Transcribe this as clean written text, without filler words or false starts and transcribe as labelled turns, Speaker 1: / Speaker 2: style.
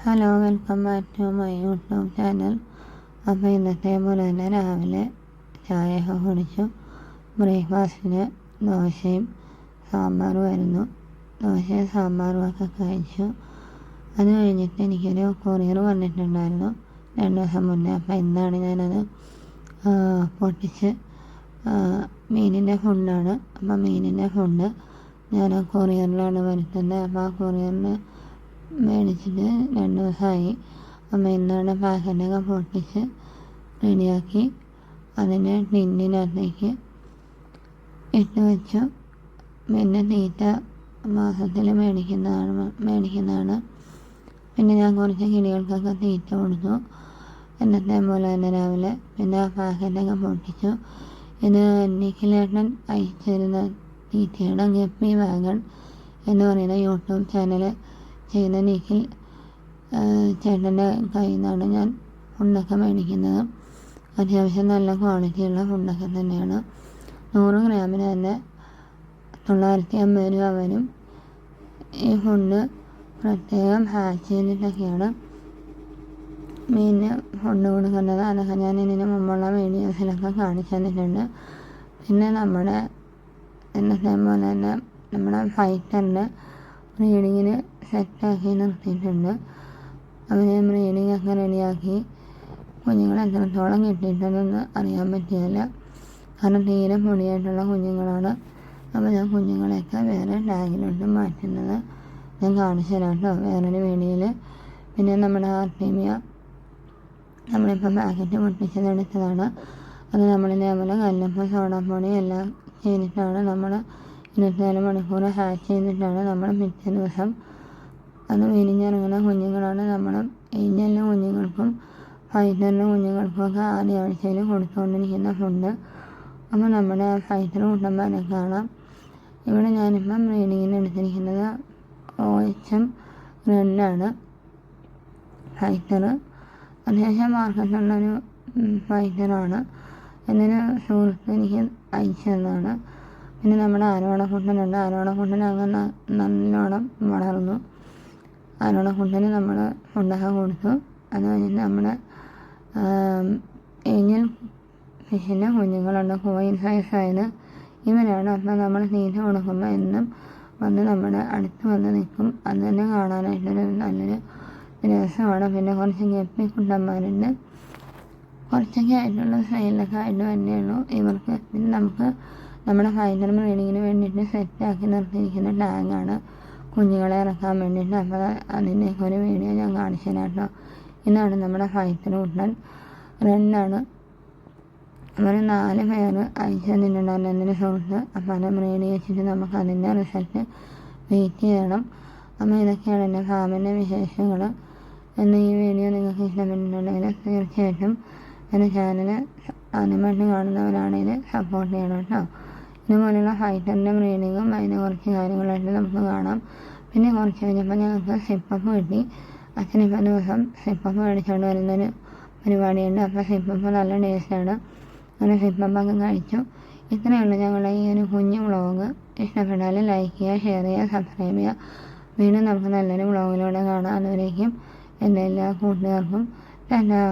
Speaker 1: Hello, welcome back to my YouTube channel. അപ്പോൾ ഇന്നത്തെ പോലെ തന്നെ രാവിലെ ചായയൊക്കെ കുടിച്ചു. ബ്രേക്ക്ഫാസ്റ്റിന് ദോശയും സാമ്പാറുമായിരുന്നു. ദോശയും സാമ്പാറും ഒക്കെ കഴിച്ചു. അത് കഴിഞ്ഞിട്ട് എനിക്കൊരു കൊറിയർ വന്നിട്ടുണ്ടായിരുന്നു 2 ദിവസം മുന്നേ. അപ്പോൾ ഇന്നാണ് ഞാനത് പൊട്ടിച്ച് മീനിൻ്റെ ഫുഡാണ്. അപ്പോൾ മീനിൻ്റെ ഫുഡ് ഞാൻ കൊറിയറിലാണ് വരുത്തുന്നത്. അപ്പോൾ ആ കൊറിയറിന് മേടിച്ചിട്ട് 2 ദിവസമായി. അപ്പോൾ ഇന്നാണ് പാക്കറ്റൊക്കെ പൊട്ടിച്ച് റെഡിയാക്കി അതിനെ ടിന്നിനകത്തേക്ക് ഇട്ട് വെച്ചു. പിന്നെ തീറ്റ മാസത്തിൽ മേടിക്കുന്നതാണ്. പിന്നെ ഞാൻ കുറച്ച് കിളികൾക്കൊക്കെ തീറ്റ കൊടുത്തു എന്നത്തെ പോലെ തന്നെ രാവിലെ. പിന്നെ ആ പാക്കറ്റൊക്കെ പൊട്ടിച്ചു. ഇത് നിഖിലേട്ടൻ അയച്ചിരുന്ന തീറ്റയാണ്. ഗപ്പി വാഗൺ എന്ന് പറയുന്ന യൂട്യൂബ് ചാനൽ ചെയ്യുന്ന നിഖിൽ ചേട്ടൻ്റെ കയ്യിൽ നിന്നാണ് ഞാൻ ഫുഡൊക്കെ മേടിക്കുന്നത്. അത്യാവശ്യം നല്ല ക്വാളിറ്റിയുള്ള ഫുഡൊക്കെ തന്നെയാണ്. 100 ഗ്രാമിന് തന്നെ 950 രൂപ വരും. ഈ ഫുഡ് പ്രത്യേകം ഹാച്ച് ചെയ്തിട്ടൊക്കെയാണ് മീനിന് ഫുഡ് കൊടുക്കുന്നത്. അതൊക്കെ ഞാൻ ഇതിന് മുമ്പുള്ള വീഡിയോസിലൊക്കെ കാണിച്ചു തന്നിട്ടുണ്ട്. പിന്നെ നമ്മുടെ എന്നത്തെ പോലെ തന്നെ നമ്മുടെ ഫൈറ്ററിൻ്റെ ബ്രീഡിങ്ങിന് സെറ്റാക്കി നിർത്തിയിട്ടുണ്ട്. അവരെ ബ്രീഡിങ് ഒക്കെ റെഡിയാക്കി കുഞ്ഞുങ്ങൾ എത്രത്തോളം കിട്ടിയിട്ടുണ്ടെന്ന് അറിയാൻ പറ്റിയില്ല. കാരണം തീരെ പൊടിയായിട്ടുള്ള കുഞ്ഞുങ്ങളാണ്. അപ്പോൾ ഞാൻ കുഞ്ഞുങ്ങളെയൊക്കെ വേറെ ടാഗിലോട്ട് മാറ്റുന്നത് ഞാൻ കാണിച്ചു തരാം കേട്ടോ വേറൊരു വീഡിയോയിൽ. പിന്നെ നമ്മുടെ ആർട്ടീമിയ നമ്മളിപ്പോൾ പാക്കറ്റ് പൊട്ടിച്ചതെടുത്തതാണ്. അത് നമ്മളിതേപോലെ കല്ലുപ്പ് സോഡാപ്പൊടി എല്ലാം ചെയ്തിട്ടാണ് നമ്മൾ 24 മണിക്കൂർ ഹാച്ച് ചെയ്തിട്ടാണ് നമ്മൾ പിറ്റേ ദിവസം അത് വിരിഞ്ഞിറങ്ങുന്ന കുഞ്ഞുങ്ങളാണ് നമ്മൾ ഏഞ്ചലിൻ്റെ കുഞ്ഞുങ്ങൾക്കും ഫൈറ്ററിൻ്റെ കുഞ്ഞുങ്ങൾക്കുമൊക്കെ ആദ്യ ആഴ്ചയിൽ കൊടുത്തുകൊണ്ടിരിക്കുന്ന ഫുഡ്. അപ്പോൾ നമ്മുടെ ഫൈറ്റർ കുട്ടന്മാരെ കാണാം. ഇവിടെ ഞാനിപ്പം ബ്രീഡിങ്ങിന് എടുത്തിരിക്കുന്നത് OHM റെഡാണ്. ഫൈറ്റർ അത്യാവശ്യം മാർക്കറ്റുള്ളൊരു ഫൈറ്ററാണ്. എന്നൊരു സുഹൃത്ത് എനിക്ക് അയച്ചു തന്നതാണ്. പിന്നെ നമ്മുടെ ആരോടക്കുട്ടനുണ്ട്. ആരോടക്കുട്ടൻ അങ്ങനെ നല്ലോണം വളർന്നു. ആരോടക്കുട്ടന് നമ്മൾ ഫുഡൊക്കെ കൊടുത്തു. അത് കഴിഞ്ഞിട്ട് നമ്മുടെ ഏഞ്ചൽ ഫിഷിൻ്റെ കുഞ്ഞുങ്ങളുണ്ട്. കോയിൻ സൈസായത് ഇവരാണ്. അപ്പം നമ്മൾ തീറ്റ കൊടുക്കുമ്പോൾ എന്നും വന്ന് നമ്മുടെ അടുത്ത് വന്ന് നിൽക്കും. അത് തന്നെ കാണാനായിട്ടൊരു നല്ലൊരു രസമാണ്. പിന്നെ കുറച്ച് ഗപ്പി കുട്ടന്മാരുണ്ട്. കുറച്ചൊക്കെ ആയിട്ടുള്ള സൈഡിലൊക്കെ ആയിട്ട് തന്നെയുള്ളൂ ഇവർക്ക്. പിന്നെ നമുക്ക് നമ്മുടെ ഫൈറ്റർ ബ്രീഡിങ്ങിന് വേണ്ടിയിട്ട് സെറ്റാക്കി നിർത്തിയിരിക്കുന്ന ടാങ്കാണ് കുഞ്ഞുങ്ങളെ ഇറക്കാൻ വേണ്ടിയിട്ട്. അപ്പോൾ അതിൻ്റെയൊക്കെ ഒരു വീഡിയോ ഞാൻ കാണിച്ചു തരാം കേട്ടോ. ഇതാണ് നമ്മുടെ ഫൈറ്റർ കുട്ടൻ റെഡാണ്. അവർ 4 പേര് അയച്ചു തന്നിട്ടുണ്ടായിരുന്നു എൻ്റെ സുഹൃത്ത്. അപ്പോൾ അത് ബ്രീഡ് വെച്ചിട്ട് നമുക്ക് അതിൻ്റെ റിസൾട്ട് വെയിറ്റ് ചെയ്യണം. അപ്പോൾ ഇതൊക്കെയാണ് എൻ്റെ ഫാമിൻ്റെ വിശേഷങ്ങൾ. എന്ന് ഈ വീഡിയോ നിങ്ങൾക്ക് ഇഷ്ടപ്പെട്ടിട്ടുണ്ടെങ്കിൽ തീർച്ചയായിട്ടും എൻ്റെ ചാനൽ ആദ്യമായിട്ട് കാണുന്നവരാണെങ്കിൽ സപ്പോർട്ട് ചെയ്യണം കേട്ടോ. ഇതുപോലെയുള്ള ഫൈറ്ററിൻ്റെ ബ്രീഡിങ്ങും അതിൻ്റെ കുറച്ച് കാര്യങ്ങളായിട്ട് നമുക്ക് കാണാം. പിന്നെ കുറച്ച് കഴിഞ്ഞപ്പോൾ ഞങ്ങൾക്ക് സിപ്പപ്പ് കിട്ടി. അച്ഛനിപ്പോൾ ദിവസം സിപ്പപ്പ് മേടിച്ചുകൊണ്ട് വരുന്നൊരു പരിപാടിയുണ്ട്. അപ്പോൾ സിപ്പപ്പ് നല്ല ടേസ്റ്റാണ്. അങ്ങനെ സിപ്പപ്പൊക്കെ കഴിച്ചു. ഇത്രയേ ഉള്ളൂ ഞങ്ങളുടെ ഈ ഒരു കുഞ്ഞു വ്ളോഗ്. ഇഷ്ടപ്പെട്ടാൽ ലൈക്ക് ചെയ്യുക, ഷെയർ ചെയ്യുക, സബ്സ്ക്രൈബ് ചെയ്യുക. വീണ്ടും നമുക്ക് നല്ലൊരു വ്ളോഗിലൂടെ കാണാം. അതുവരേക്കും എൻ്റെ എല്ലാ കൂട്ടുകാർക്കും ടാറ്റാ.